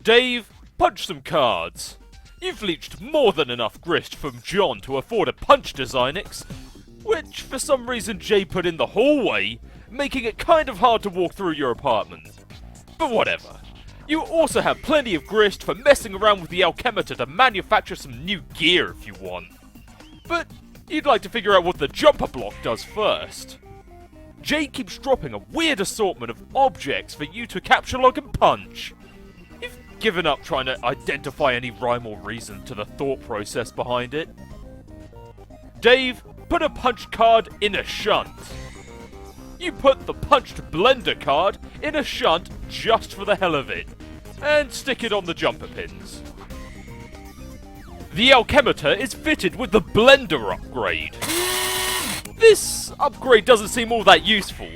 Dave, punch some cards. You've leached more than enough grist from John to afford a punch Designix, which for some reason Jay put in the hallway, making it kind of hard to walk through your apartment. But whatever. You also have plenty of grist for messing around with the alchemiter to manufacture some new gear if you want. But you'd like to figure out what the jumper block does first. Jay keeps dropping a weird assortment of objects for you to capture, log and punch. You've given up trying to identify any rhyme or reason to the thought process behind it. Dave, put a punch card in a shunt. You put the punched blender card in a shunt just for the hell of it, and stick it on the jumper pins. The alchemiter is fitted with the blender upgrade. This upgrade doesn't seem all that useful.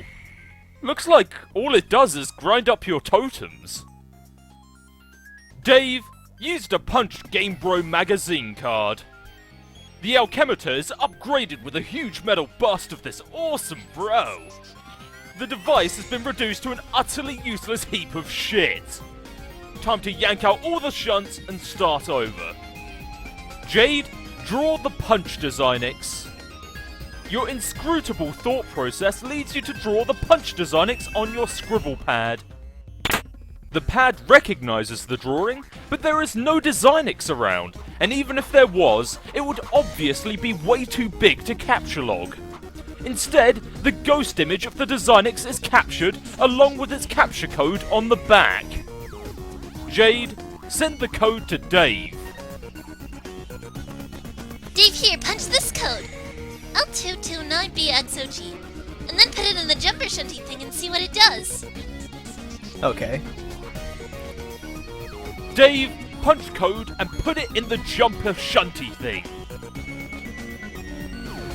Looks like all it does is grind up your totems. Dave used a punched Game Bro magazine card. The alchemiter is upgraded with a huge metal bust of this awesome bro. The device has been reduced to an utterly useless heap of shit. Time to yank out all the shunts and start over. Jade, draw the punch Designix. Your inscrutable thought process leads you to draw the punch Designix on your scribble pad. The pad recognises the drawing, but there is no Designix around, and even if there was, it would obviously be way too big to capture log. Instead, the ghost image of the Designix is captured along with its capture code on the back. Jade, send the code to Dave. Dave, here, punch this code. L229BXOG. And then put it in the jumper shunty thing and see what it does. Okay. Dave, punch code and put it in the jumper shunty thing.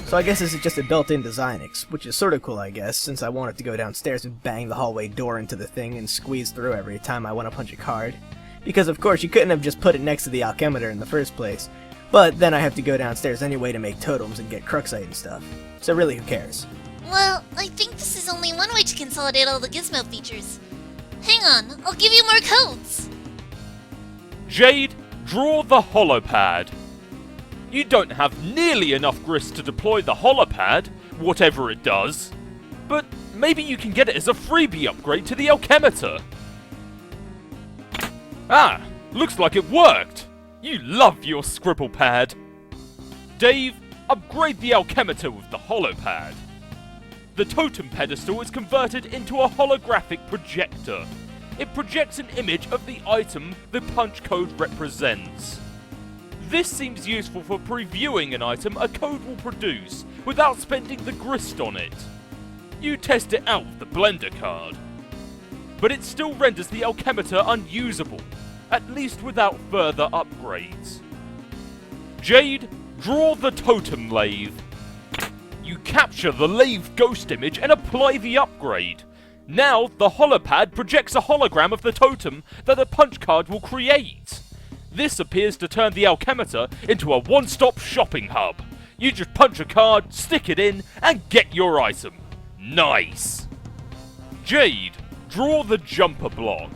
So I guess this is just a built-in Designix, which is sort of cool, I guess, since I wanted to go downstairs and bang the hallway door into the thing and squeeze through every time I want to punch a card. Because of course you couldn't have just put it next to the alchemiter in the first place. But then I have to go downstairs anyway to make totems and get Cruxite and stuff. So really, who cares? Well, I think this is only one way to consolidate all the gizmo features. Hang on, I'll give you more codes. Jade, draw the holopad. You don't have nearly enough grist to deploy the holopad, whatever it does. But maybe you can get it as a freebie upgrade to the alchemiter. Ah, looks like it worked. You love your scribble pad. Dave, upgrade the alchemiter with the holopad. The totem pedestal is converted into a holographic projector. It projects an image of the item the punch code represents. This seems useful for previewing an item a code will produce without spending the grist on it. You test it out with the blender card. But it still renders the alchemiter unusable, at least without further upgrades. Jade, draw the totem lathe. You capture the lathe ghost image and apply the upgrade. Now the holopad projects a hologram of the totem that a punch card will create. This appears to turn the alchemiter into a one-stop shopping hub. You just punch a card, stick it in, and get your item. Nice! Jade, draw the jumper block.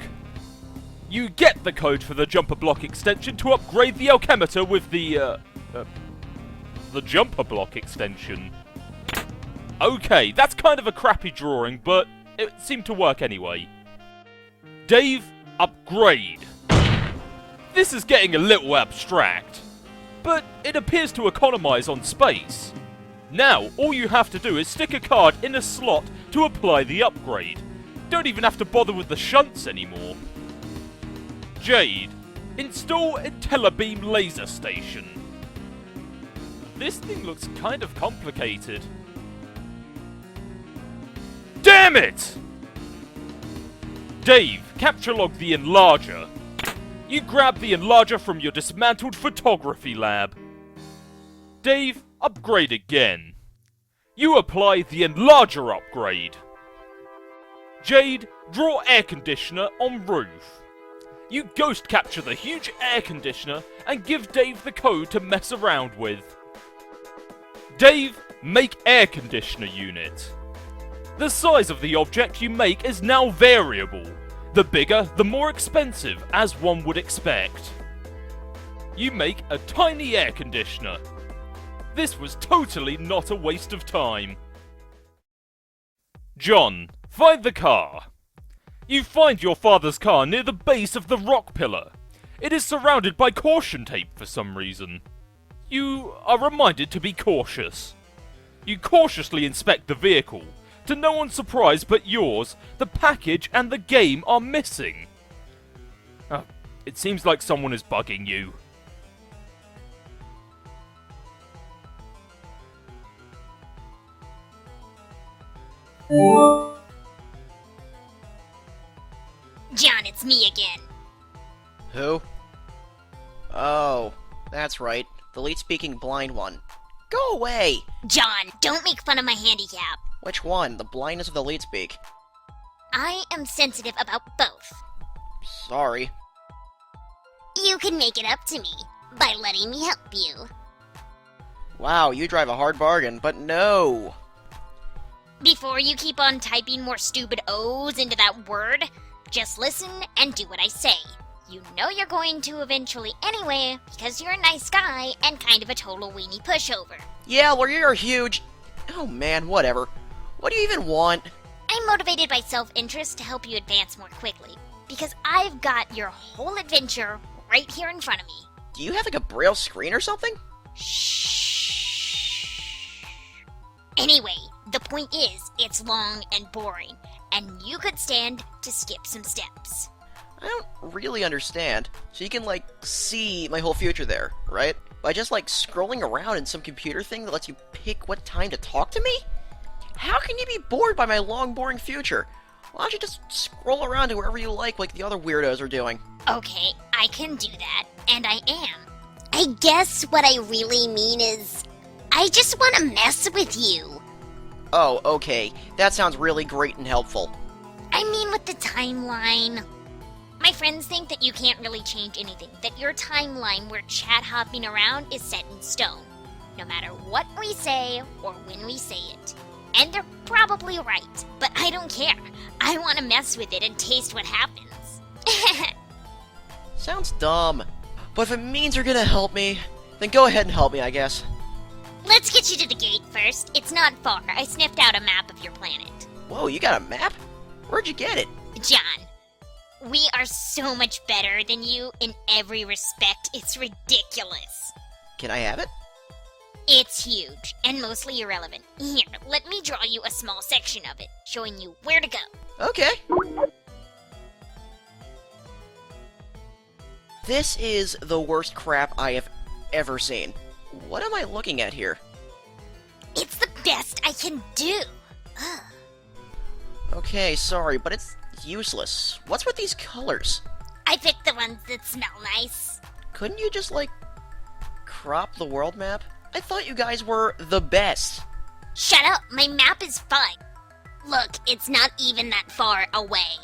You get the code for the jumper block extension to upgrade the alchemiter with the jumper block extension. Okay, that's kind of a crappy drawing, but it seemed to work anyway. Dave, upgrade. This is getting a little abstract, but it appears to economize on space. Now, all you have to do is stick a card in a slot to apply the upgrade. Don't even have to bother with the shunts anymore. Jade, install a telebeam laser station. This thing looks kind of complicated. Damn it! Dave, capture log the enlarger. You grab the enlarger from your dismantled photography lab. Dave, upgrade again. You apply the enlarger upgrade. Jade, draw air conditioner on roof. You ghost capture the huge air conditioner and give Dave the code to mess around with. Dave, make air conditioner unit. The size of the object you make is now variable. The bigger, the more expensive, as one would expect. You make a tiny air conditioner. This was totally not a waste of time. John, find the car. You find your father's car near the base of the rock pillar. It is surrounded by caution tape for some reason. You are reminded to be cautious. You cautiously inspect the vehicle. To no one's surprise but yours, the package and the game are missing. It seems like someone is bugging you. John, it's me again. Who? Oh, that's right. The lead-speaking blind one. Go away! John, don't make fun of my handicap. Which one? The blindness of the lead speak? I am sensitive about both. Sorry. You can make it up to me by letting me help you. Wow, you drive a hard bargain, but no! Before you keep on typing more stupid O's into that word, just listen and do what I say. You know you're going to eventually anyway, because you're a nice guy and kind of a total weenie pushover. Yeah, well, you're huge. Oh man, whatever. What do you even want? I'm motivated by self-interest to help you advance more quickly, because I've got your whole adventure right here in front of me. Do you have like a braille screen or something? Shh. Anyway, the point is, it's long and boring, and you could stand to skip some steps. I don't really understand. So you can, like, see my whole future there, right? By just, like, scrolling around in some computer thing that lets you pick what time to talk to me? How can you be bored by my long, boring future? Why don't you just scroll around to wherever you like the other weirdos are doing? Okay, I can do that, and I am. I guess what I really mean is, I just want to mess with you. Oh, okay. That sounds really great and helpful. I mean with the timeline. My friends think that you can't really change anything, that your timeline where chat hopping around is set in stone, no matter what we say or when we say it. And they're probably right, but I don't care. I want to mess with it and taste what happens. Sounds dumb. But if it means you're gonna help me, then go ahead and help me, I guess. Let's get you to the gate first. It's not far. I sniffed out a map of your planet. Whoa, you got a map? Where'd you get it? John, we are so much better than you in every respect. It's ridiculous. Can I have it? It's huge and mostly irrelevant. Here, let me draw you a small section of it, showing you where to go. Okay. This is the worst crap I have ever seen. What am I looking at here? It's the best I can do. Ugh. Okay, sorry, but it's useless. What's with these colors? I picked the ones that smell nice. Couldn't you just, like, crop the world map? I thought you guys were the best. Shut up, my map is fine. Look, it's not even that far away.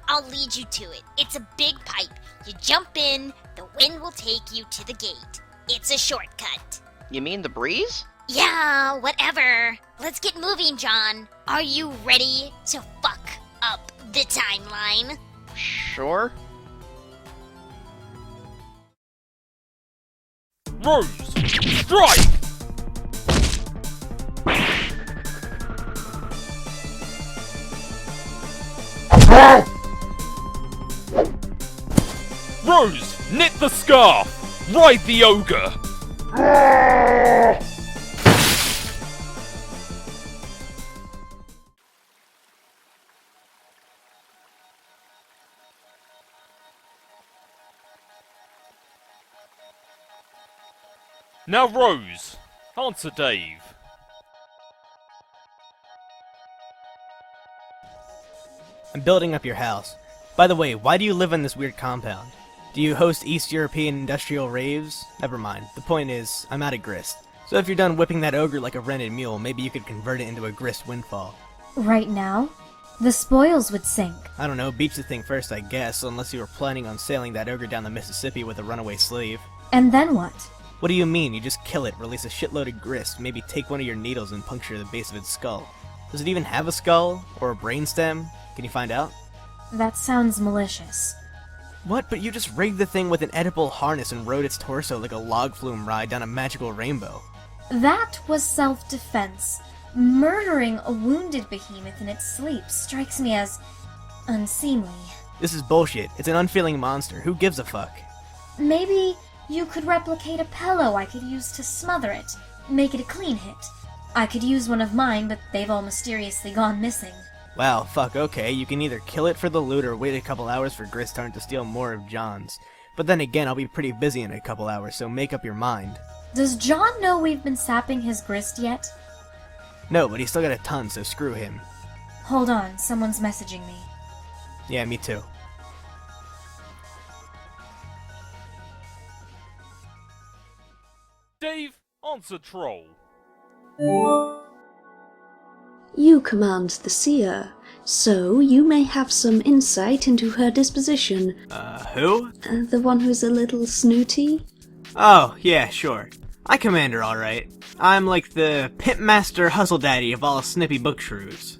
I'll lead you to it. It's a big pipe. You jump in, the wind will take you to the gate. It's a shortcut. You mean the breeze? Yeah, whatever. Let's get moving, John. Are you ready to fuck up the timeline? Sure. Rose, strike! Rose, knit the scarf! Ride the ogre! Now Rose, answer Dave. I'm building up your house. By the way, why do you live in this weird compound? Do you host East European industrial raves? Never mind. The point is, I'm out of grist. So if you're done whipping that ogre like a rented mule, maybe you could convert it into a grist windfall. Right now? The spoils would sink. I don't know, beach the thing first I guess, unless you were planning on sailing that ogre down the Mississippi with a runaway slave. And then what? What do you mean? You just kill it, release a shitload of grist, maybe take one of your needles and puncture the base of its skull. Does it even have a skull? Or a brainstem? Can you find out? That sounds malicious. What? But you just rigged the thing with an edible harness and rode its torso like a log flume ride down a magical rainbow. That was self-defense. Murdering a wounded behemoth in its sleep strikes me as unseemly. This is bullshit. It's an unfeeling monster. Who gives a fuck? Maybe you could replicate a pillow I could use to smother it, make it a clean hit. I could use one of mine, but they've all mysteriously gone missing. Well, fuck, okay. You can either kill it for the loot or wait a couple hours for Gristtarn to steal more of John's. But then again, I'll be pretty busy in a couple hours, so make up your mind. Does John know we've been sapping his grist yet? No, but he's still got a ton, so screw him. Hold on, someone's messaging me. Yeah, me too. Dave, answer troll. You command the seer, so you may have some insight into her disposition. Who? The one who's a little snooty? Oh, yeah, sure. I command her, alright. I'm like the pimp master hustle daddy of all snippy book shrews.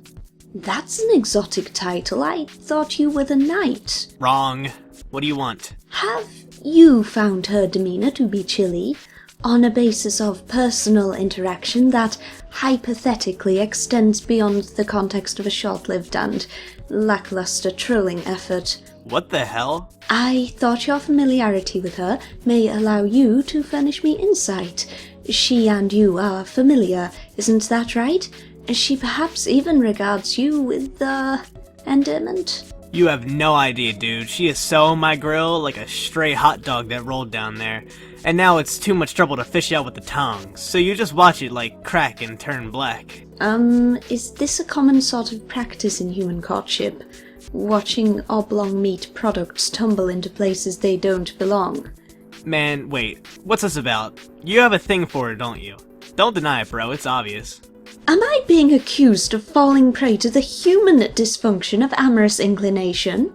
That's an exotic title. I thought you were the knight. Wrong. What do you want? Have you found her demeanor to be chilly, on a basis of personal interaction that hypothetically extends beyond the context of a short-lived and lackluster trolling effort? What the hell? I thought your familiarity with her may allow you to furnish me insight. She and you are familiar, isn't that right? She perhaps even regards you with, endearment? You have no idea, dude. She is so my grill like a stray hot dog that rolled down there. And now it's too much trouble to fish out with the tongs, so you just watch it like crack and turn black. Is this a common sort of practice in human courtship? Watching oblong meat products tumble into places they don't belong? Man, wait. What's this about? You have a thing for her, don't you? Don't deny it, bro. It's obvious. Am I being accused of falling prey to the human dysfunction of amorous inclination?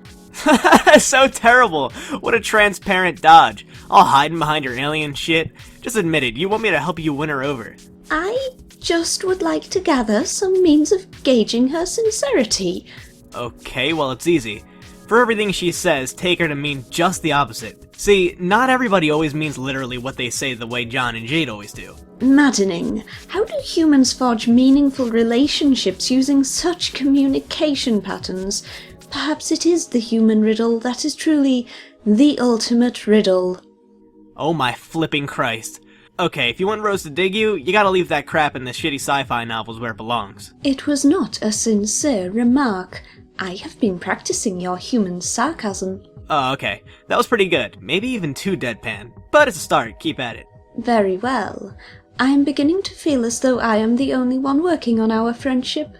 So terrible. What a transparent dodge. All hiding behind your alien shit. Just admit it. You want me to help you win her over. I just would like to gather some means of gauging her sincerity. Okay, well, it's easy. For everything she says, take her to mean just the opposite. See, not everybody always means literally what they say the way John and Jade always do. Maddening. How do humans forge meaningful relationships using such communication patterns? Perhaps it is the human riddle that is truly the ultimate riddle. Oh my flipping Christ. Okay, if you want Rose to dig you, you gotta leave that crap in the shitty sci-fi novels where it belongs. It was not a sincere remark. I have been practicing your human sarcasm. Oh, okay. That was pretty good. Maybe even too deadpan. But it's a start. Keep at it. Very well. I am beginning to feel as though I am the only one working on our friendship.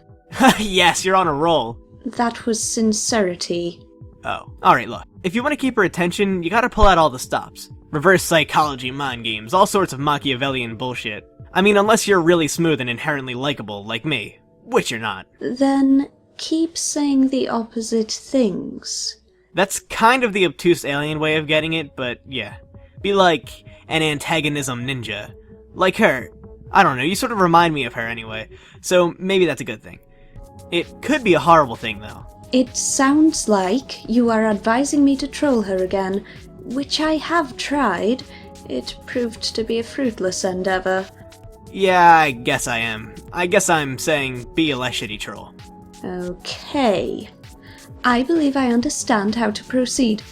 Yes, you're on a roll. That was sincerity. Oh, alright, look. If you want to keep her attention, you gotta pull out all the stops. Reverse psychology, mind games, all sorts of Machiavellian bullshit. I mean, unless you're really smooth and inherently likable, like me. Which you're not. Then keep saying the opposite things. That's kind of the obtuse alien way of getting it, but yeah. Be like an antagonism ninja. Like her. I don't know, you sort of remind me of her anyway, so maybe that's a good thing. It could be a horrible thing, though. It sounds like you are advising me to troll her again, which I have tried. It proved to be a fruitless endeavor. Yeah, I guess I am. I guess I'm saying be a less shitty troll. Okay. I believe I understand how to proceed.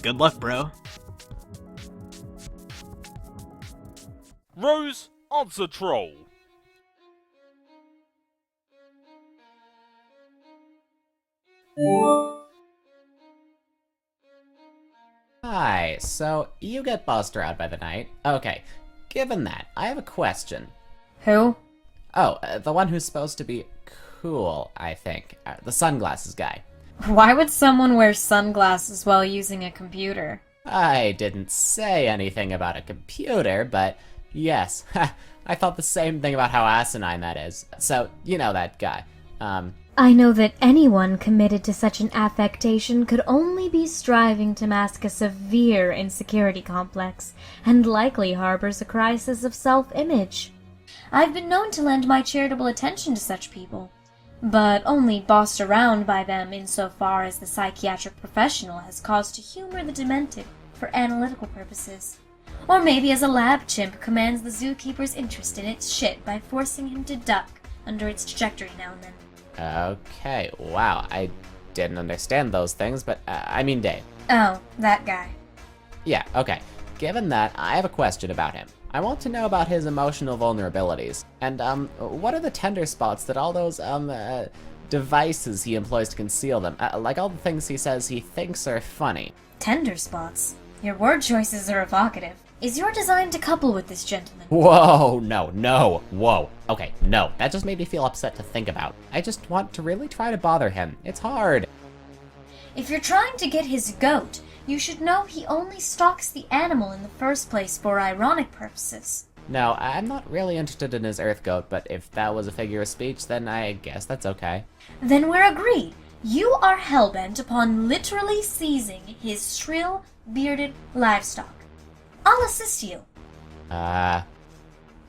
Good luck, bro. Rose, answer troll. Hi, so you get buzzed around by the night. Okay, given that, I have a question. Who? Oh, the one who's supposed to be cool, I think. The sunglasses guy. Why would someone wear sunglasses while using a computer? I didn't say anything about a computer, but yes, I thought the same thing about how asinine that is. So, you know that guy. I know that anyone committed to such an affectation could only be striving to mask a severe insecurity complex, and likely harbors a crisis of self-image. I've been known to lend my charitable attention to such people. but only bossed around by them insofar as the psychiatric professional has cause to humor the demented for analytical purposes. Or maybe as a lab chimp commands the zookeeper's interest in its shit by forcing him to duck under its trajectory now and then. Okay, wow, I didn't understand those things, but I mean Dave. Oh, that guy. Yeah, okay. Given that, I have a question about him. I want to know about his emotional vulnerabilities. And, what are the tender spots that all those, devices he employs to conceal them? Like all the things he says he thinks are funny. Tender spots? Your word choices are evocative. Is your design to couple with this gentleman? Whoa, no, whoa. Okay, no, that just made me feel upset to think about. I just want to really try to bother him. It's hard. If you're trying to get his goat, you should know he only stalks the animal in the first place for ironic purposes. No, I'm not really interested in his earth goat, but if that was a figure of speech, then I guess that's okay. Then we're agreed. You are hellbent upon literally seizing his shrill, bearded livestock. I'll assist you.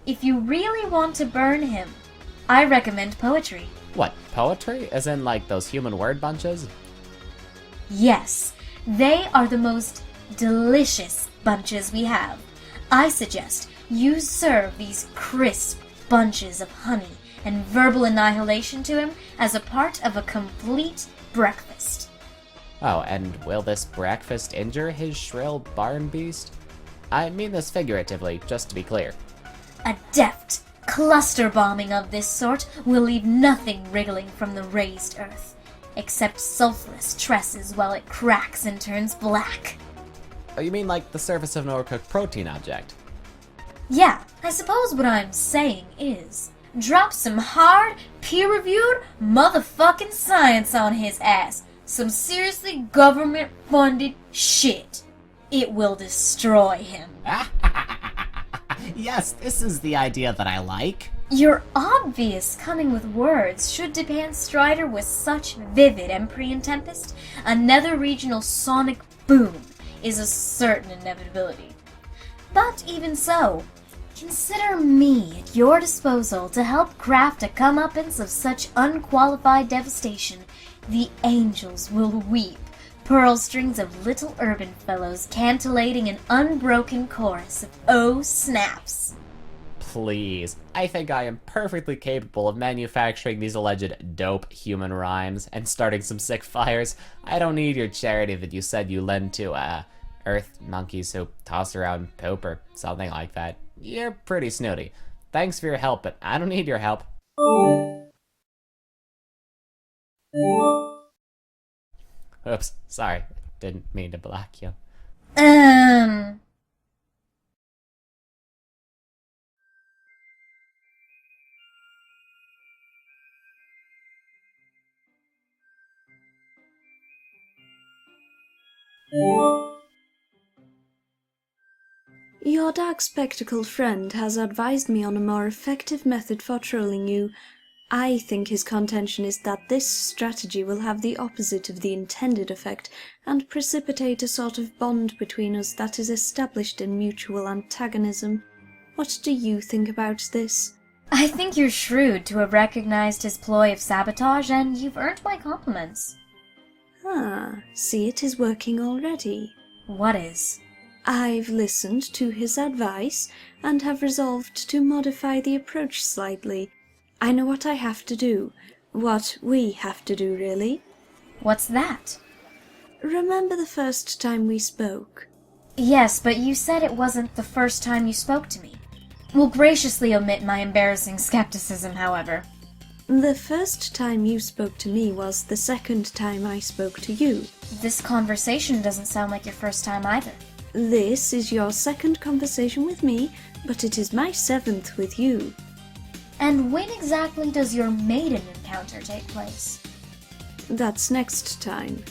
If you really want to burn him, I recommend poetry. What, poetry? As in, like, those human word bunches? Yes, they are the most delicious bunches we have. I suggest you serve these crisp bunches of honey and verbal annihilation to him as a part of a complete breakfast. Oh, and will this breakfast injure his shrill barn beast? I mean this figuratively, just to be clear. A deft cluster bombing of this sort will leave nothing wriggling from the raised earth, except sulphurous tresses while it cracks and turns black. Oh, you mean like the surface of an overcooked protein object? Yeah, I suppose what I'm saying is, drop some hard, peer-reviewed motherfucking science on his ass. Some seriously government-funded shit. It will destroy him. Yes, this is the idea that I like. Your obvious cunning with words should depan Strider with such vivid Empryon Tempest, a nether-regional sonic boom is a certain inevitability. But even so, consider me at your disposal to help craft a comeuppance of such unqualified devastation. The angels will weep, pearl strings of little urban fellows cantillating an unbroken chorus of oh snaps. Please, I think I am perfectly capable of manufacturing these alleged dope human rhymes and starting some sick fires. I don't need your charity that you said you lend to, earth monkeys who toss around poop or something like that. You're pretty snooty. Thanks for your help, but I don't need your help. Oops, sorry. Didn't mean to block you. Your dark-spectacled friend has advised me on a more effective method for trolling you. I think his contention is that this strategy will have the opposite of the intended effect and precipitate a sort of bond between us that is established in mutual antagonism. What do you think about this? I think you're shrewd to have recognized his ploy of sabotage, and you've earned my compliments. Ah, see, it is working already. What is? I've listened to his advice and have resolved to modify the approach slightly. I know what I have to do. What we have to do, really. What's that? Remember the first time we spoke? Yes, but you said it wasn't the first time you spoke to me. We'll graciously omit my embarrassing skepticism, however. The first time you spoke to me was the second time I spoke to you. This conversation doesn't sound like your first time either. This is your second conversation with me, but it is my seventh with you. And when exactly does your maiden encounter take place? That's next time.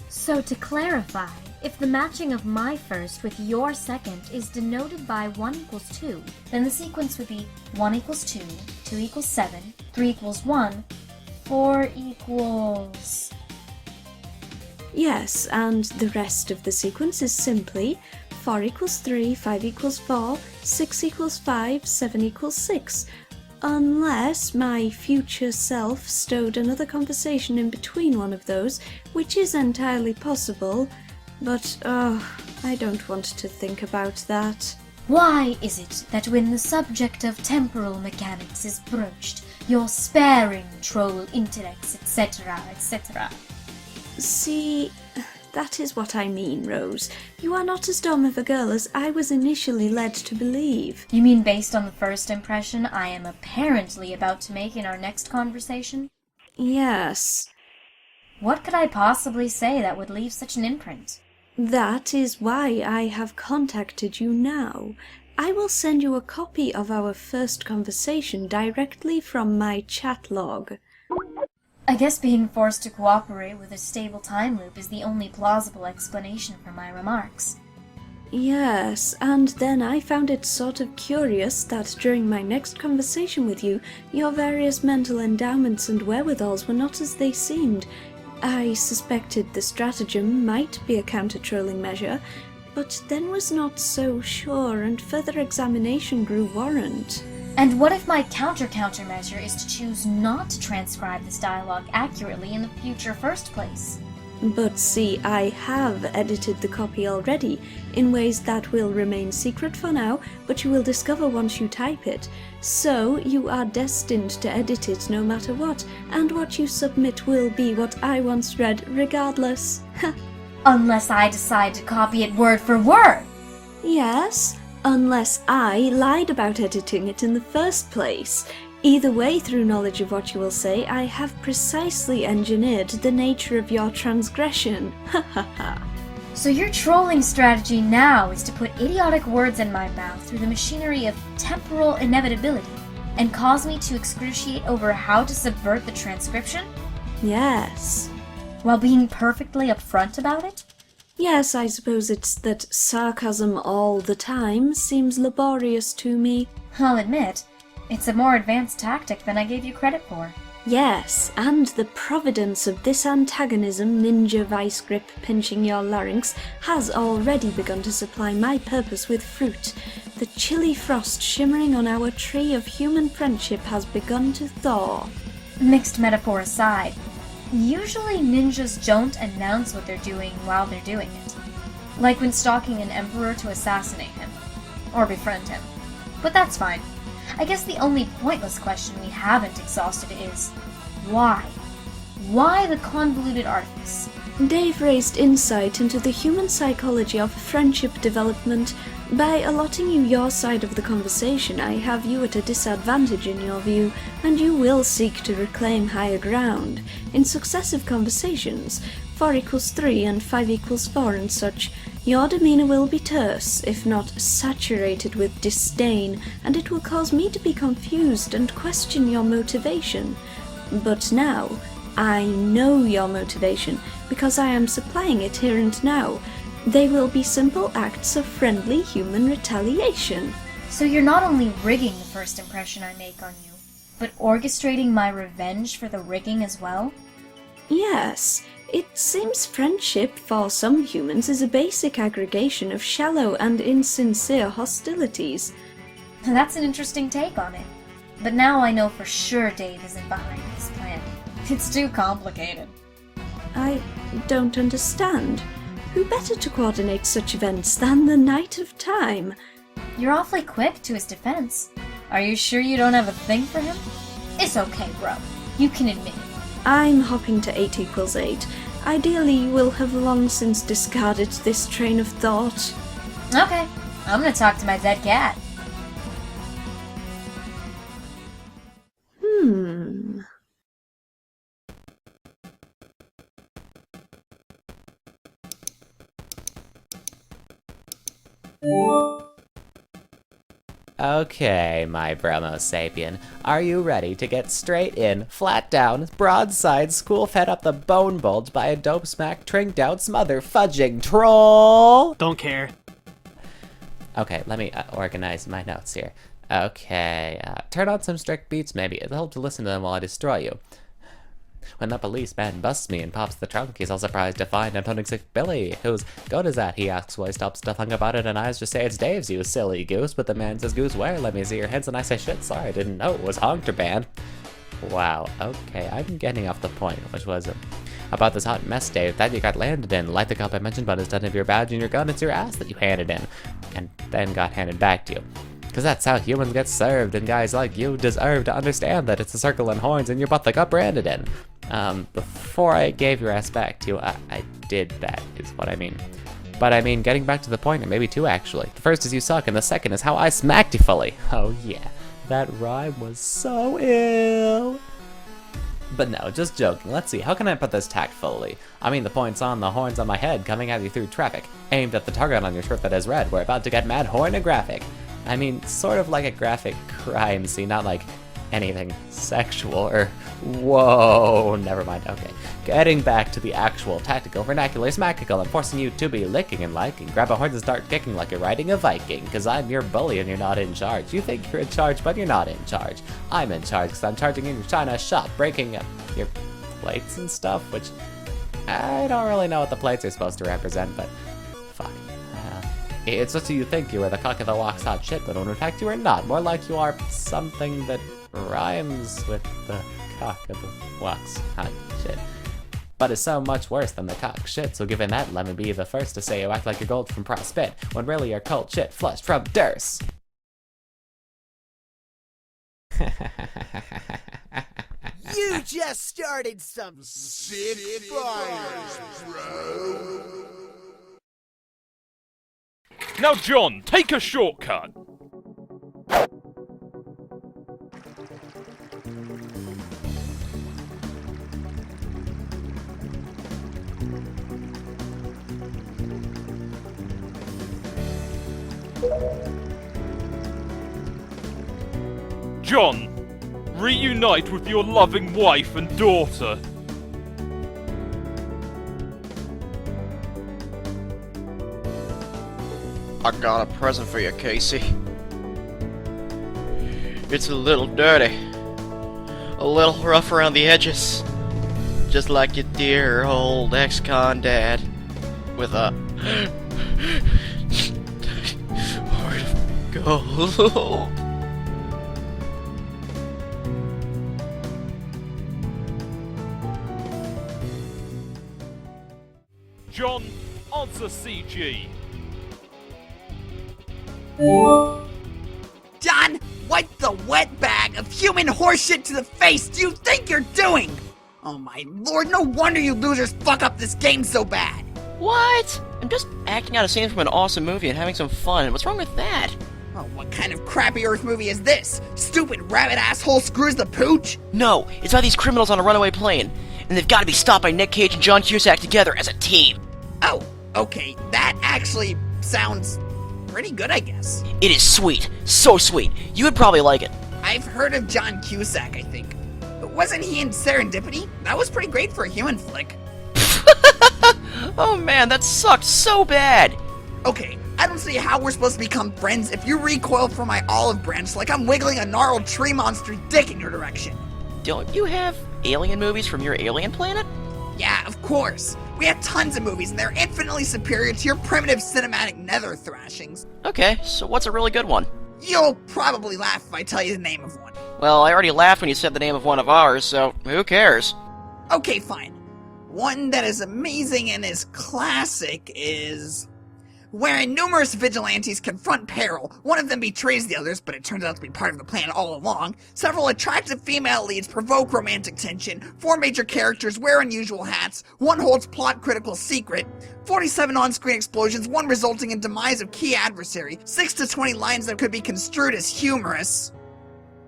So to clarify, if the matching of my first with your second is denoted by 1 equals 2, then the sequence would be 1 equals 2, 2 equals 7, 3 equals 1, 4 equals... Yes, and the rest of the sequence is simply 4 equals 3, 5 equals 4, 6 equals 5, 7 equals 6. Unless my future self stowed another conversation in between one of those, which is entirely possible, but, I don't want to think about that. Why is it that when the subject of temporal mechanics is broached, you're sparing troll intellects, etc., etc.? See, that is what I mean, Rose. You are not as dumb of a girl as I was initially led to believe. You mean based on the first impression I am apparently about to make in our next conversation? Yes. What could I possibly say that would leave such an imprint? That is why I have contacted you now. I will send you a copy of our first conversation directly from my chat log. I guess being forced to cooperate with a stable time loop is the only plausible explanation for my remarks. Yes, and then I found it sort of curious that during my next conversation with you, your various mental endowments and wherewithals were not as they seemed. I suspected the stratagem might be a counter-trolling measure, but then was not so sure, and further examination grew warrant. And what if my countermeasure is to choose not to transcribe this dialogue accurately in the future first place? But see, I have edited the copy already, in ways that will remain secret for now, but you will discover once you type it. So, you are destined to edit it no matter what, and what you submit will be what I once read regardless. Unless I decide to copy it word for word! Yes, unless I lied about editing it in the first place. Either way, through knowledge of what you will say, I have precisely engineered the nature of your transgression. Ha ha ha. So your trolling strategy now is to put idiotic words in my mouth through the machinery of temporal inevitability, and cause me to excruciate over how to subvert the transcription? Yes. While being perfectly upfront about it? Yes, I suppose it's that sarcasm all the time seems laborious to me. I'll admit, it's a more advanced tactic than I gave you credit for. Yes, and the providence of this antagonism, ninja vice grip pinching your larynx, has already begun to supply my purpose with fruit. The chilly frost shimmering on our tree of human friendship has begun to thaw. Mixed metaphor aside, usually ninjas don't announce what they're doing while they're doing it. Like when stalking an emperor to assassinate him. Or befriend him. But that's fine. I guess the only pointless question we haven't exhausted is, why? Why the convoluted artifice? Dave raised insight into the human psychology of friendship development. By allotting you your side of the conversation, I have you at a disadvantage in your view, and you will seek to reclaim higher ground. In successive conversations, 4 equals 3 and 5 equals 4 and such, your demeanor will be terse, if not saturated with disdain, and it will cause me to be confused and question your motivation. But now, I know your motivation, because I am supplying it here and now. They will be simple acts of friendly human retaliation. So you're not only rigging the first impression I make on you, but orchestrating my revenge for the rigging as well? Yes. It seems friendship for some humans is a basic aggregation of shallow and insincere hostilities. That's an interesting take on it. But now I know for sure Dave isn't behind this plan. It's too complicated. I don't understand. Who better to coordinate such events than the Knight of Time? You're awfully quick to his defense. Are you sure you don't have a thing for him? It's okay, bro. You can admit it. I'm hopping to 8 equals 8. Ideally, you will have long since discarded this train of thought. Okay, I'm gonna talk to my dead cat. Okay, my bromo sapien, are you ready to get straight in, flat down, broadside, school-fed up the bone bulge by a dope smack, trinked out, smother fudging troll? Don't care. Okay, let me organize my notes here. Okay, turn on some strict beats maybe. It'll help to listen to them while I destroy you. When the policeman busts me and pops the trunk, he's all surprised to find I'm toting sick Billy. Whose goat is that? He asks while he stops stuffing about it, and I just say it's Dave's, you silly goose. But the man says, Goose where? Let me see your hands. And I say, shit, sorry, I didn't know it was Honker Band. Wow, okay, I'm getting off the point, which was about this hot mess, Dave, that you got landed in. Like the cop I mentioned, but instead of your badge and your gun, it's your ass that you handed in, and then got handed back to you. Because that's how humans get served, and guys like you deserve to understand that it's a circle and horns and your butt that got branded in. Before I gave your ass back to you, I did that, is what I mean. But I mean, getting back to the point, and maybe two actually. The first is you suck, and the second is how I smacked you fully. Oh yeah, that rhyme was so ill. But no, just joking. Let's see, how can I put this tactfully? I mean, the point's on the horns on my head, coming at you through traffic, aimed at the target on your shirt that is red. We're about to get mad hornographic. I mean, sort of like a graphic crime scene, not like anything sexual or... Whoa, never mind, okay. Getting back to the actual tactical vernacular smackical, I'm forcing you to be licking and liking. Grab a horn and start kicking like you're riding a Viking, cause I'm your bully and you're not in charge. You think you're in charge, but you're not in charge. I'm in charge, cause I'm charging in your China shop, breaking up your plates and stuff, which I don't really know what the plates are supposed to represent, but fuck. It's just so you think you are the cock of the walk's hot shit, but when in fact you are not. More like you are something that rhymes with the cock of the walk's hot shit. But is so much worse than the cock shit, so given that, let me be the first to say you act like you're gold from Prospit, when really you're cold shit flushed from Derse. You just started some sick fires, bro. Now, John, take a shortcut. John, reunite with your loving wife and daughter. I got a present for you, Casey. It's a little dirty. A little rough around the edges. Just like your dear old ex-con dad. With a... heart of gold. John, answer CG. John, wipe the wet bag of human horseshit to the face. Do you think you're doing? Oh my lord, no wonder you losers fuck up this game so bad. What? I'm just acting out a scene from an awesome movie and having some fun. What's wrong with that? Oh, what kind of crappy Earth movie is this? Stupid rabbit asshole screws the pooch? No, it's about these criminals on a runaway plane, and they've got to be stopped by Nick Cage and John Cusack together as a team. Oh, okay, that actually sounds pretty good, I guess. It is sweet. So sweet. You would probably like it. I've heard of John Cusack, I think. But wasn't he in Serendipity? That was pretty great for a human flick. Oh man, that sucked so bad. Okay, I don't see how we're supposed to become friends if you recoil from my olive branch like I'm wiggling a gnarled tree monster dick in your direction. Don't you have alien movies from your alien planet? Yeah, of course. We have tons of movies, and they're infinitely superior to your primitive cinematic nether thrashings. Okay, so what's a really good one? You'll probably laugh if I tell you the name of one. Well, I already laughed when you said the name of one of ours, so who cares? Okay, fine. One that is amazing and is classic is... wherein numerous vigilantes confront peril. One of them betrays the others, but it turns out to be part of the plan all along. Several attractive female leads provoke romantic tension. 4 major characters wear unusual hats. 1 holds plot-critical secret. 47 on-screen explosions, 1 resulting in demise of key adversary. 6 to 20 lines that could be construed as humorous.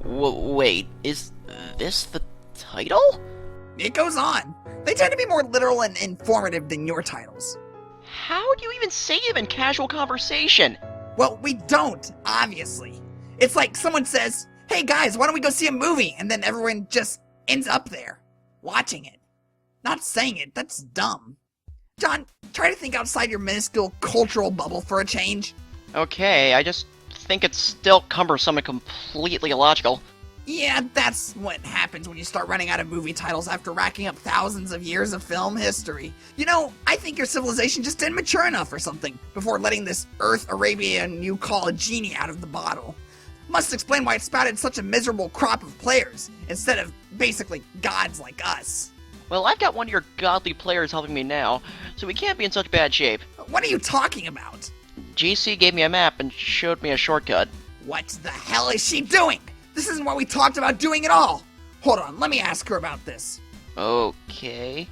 Wait, is this the title? It goes on. They tend to be more literal and informative than your titles. How do you even say them in casual conversation? Well, we don't, obviously. It's like someone says, hey guys, why don't we go see a movie? And then everyone just ends up there, watching it. Not saying it, that's dumb. John, try to think outside your minuscule cultural bubble for a change. Okay, I just think it's still cumbersome and completely illogical. Yeah, that's what happens when you start running out of movie titles after racking up thousands of years of film history. You know, I think your civilization just didn't mature enough or something before letting this Earth Arabian you call a genie out of the bottle. Must explain why it spouted such a miserable crop of players, instead of basically gods like us. Well, I've got one of your godly players helping me now, so we can't be in such bad shape. What are you talking about? GC gave me a map and showed me a shortcut. What the hell is she doing? This isn't what we talked about doing at all. Hold on, let me ask her about this. Okay.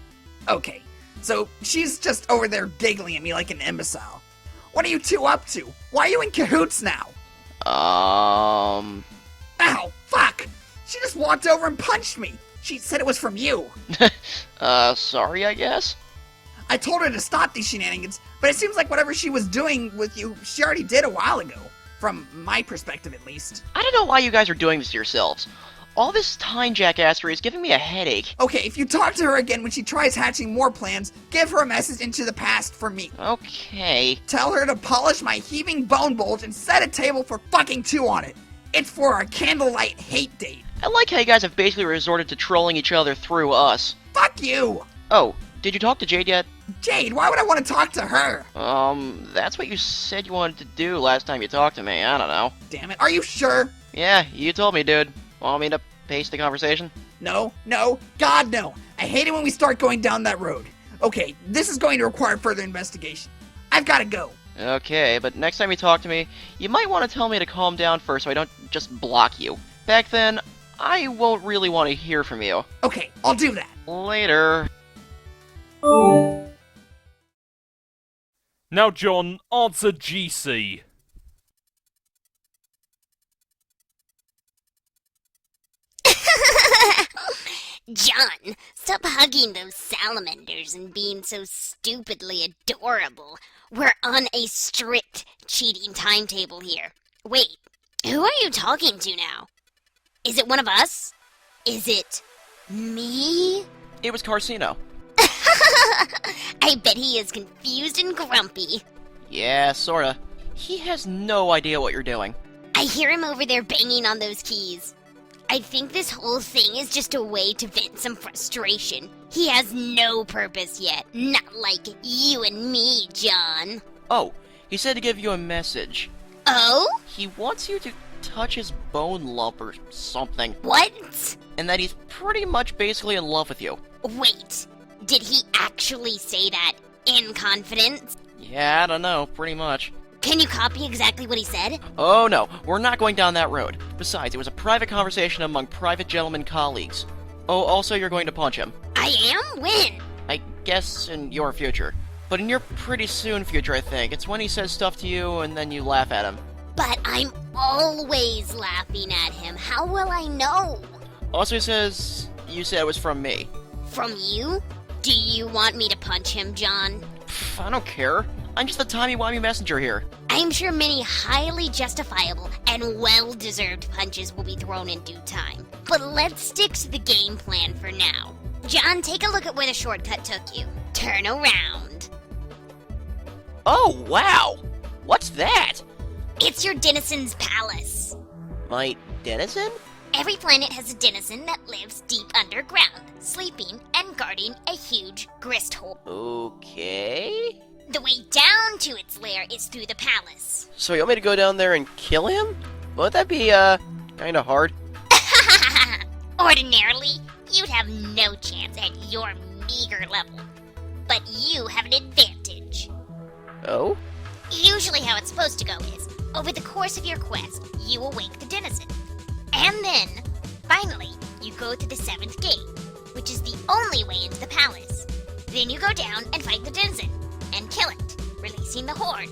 Okay, so she's just over there giggling at me like an imbecile. What are you two up to? Why are you in cahoots now? Ow, fuck! She just walked over and punched me. She said it was from you. Sorry, I guess? I told her to stop these shenanigans, but it seems like whatever she was doing with you, she already did a while ago. From my perspective, at least. I don't know why you guys are doing this to yourselves. All this time jackassery is giving me a headache. Okay, if you talk to her again when she tries hatching more plans, give her a message into the past for me. Okay. Tell her to polish my heaving bone bulge and set a table for fucking two on it. It's for our candlelight hate date. I like how you guys have basically resorted to trolling each other through us. Fuck you! Oh, did you talk to Jade yet? Jade, why would I want to talk to her? That's what you said you wanted to do last time you talked to me. I don't know. Damn it, are you sure? Yeah, you told me, dude. Want me to paste the conversation? No, God no. I hate it when we start going down that road. Okay, this is going to require further investigation. I've got to go. Okay, but next time you talk to me, you might want to tell me to calm down first so I don't just block you. Back then, I won't really want to hear from you. Okay, I'll do that. Later. Now, John, answer GC. John, stop hugging those salamanders and being so stupidly adorable. We're on a strict cheating timetable here. Wait, who are you talking to now? Is it one of us? Is it me? It was Carcino. I bet he is confused and grumpy. Yeah, sorta. He has no idea what you're doing. I hear him over there banging on those keys. I think this whole thing is just a way to vent some frustration. He has no purpose yet. Not like you and me, John. Oh, he said to give you a message. Oh? He wants you to touch his bone lump or something. What? And that he's pretty much basically in love with you. Wait, did he actually say that in confidence? Yeah, I don't know, pretty much. Can you copy exactly what he said? Oh no, we're not going down that road. Besides, it was a private conversation among private gentlemen colleagues. Oh, also you're going to punch him. I am? When? I guess in your future. But in your pretty soon future, I think. It's when he says stuff to you and then you laugh at him. But I'm always laughing at him. How will I know? Also he says you said it was from me. From you? Do you want me to punch him, John? Pff, I don't care. I'm just a timey-wimey messenger here. I'm sure many highly justifiable and well-deserved punches will be thrown in due time. But let's stick to the game plan for now. John, take a look at where the shortcut took you. Turn around. Oh, wow! What's that? It's your denizen's palace. My denizen? Every planet has a denizen that lives deep underground, sleeping and guarding a huge grist hole. Okay... The way down to its lair is through the palace. So you want me to go down there and kill him? Won't that be, kinda hard? Ordinarily, you'd have no chance at your meager level. But you have an advantage. Oh? Usually how it's supposed to go is, over the course of your quest, you awake the denizen. And then, finally, you go to the 7th gate, which is the only way into the palace. Then you go down and fight the denizen, and kill it, releasing the horde.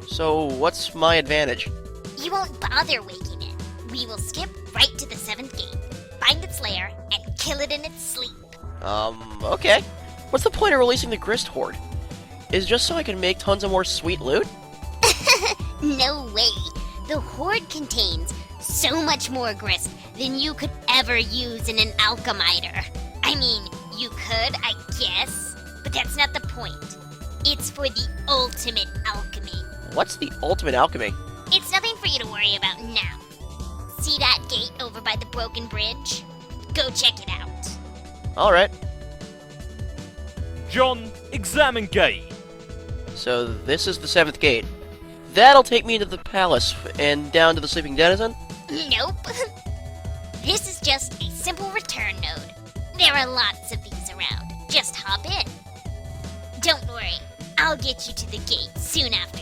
So what's my advantage? You won't bother waking it. We will skip right to the 7th gate, find its lair, and kill it in its sleep. Okay. What's the point of releasing the Grist horde? Is it just so I can make tons of more sweet loot? No way. The horde contains so much more grist than you could ever use in an alchemiter. I mean, you could, I guess, but that's not the point. It's for the ultimate alchemy. What's the ultimate alchemy? It's nothing for you to worry about now. See that gate over by the broken bridge. Go check it out. Alright. John, examine gate. So this is the 7th gate. That'll take me to the palace and down to the sleeping denizen? Nope. This is just a simple return node. There are lots of these around. Just hop in. Don't worry, I'll get you to the gate soon after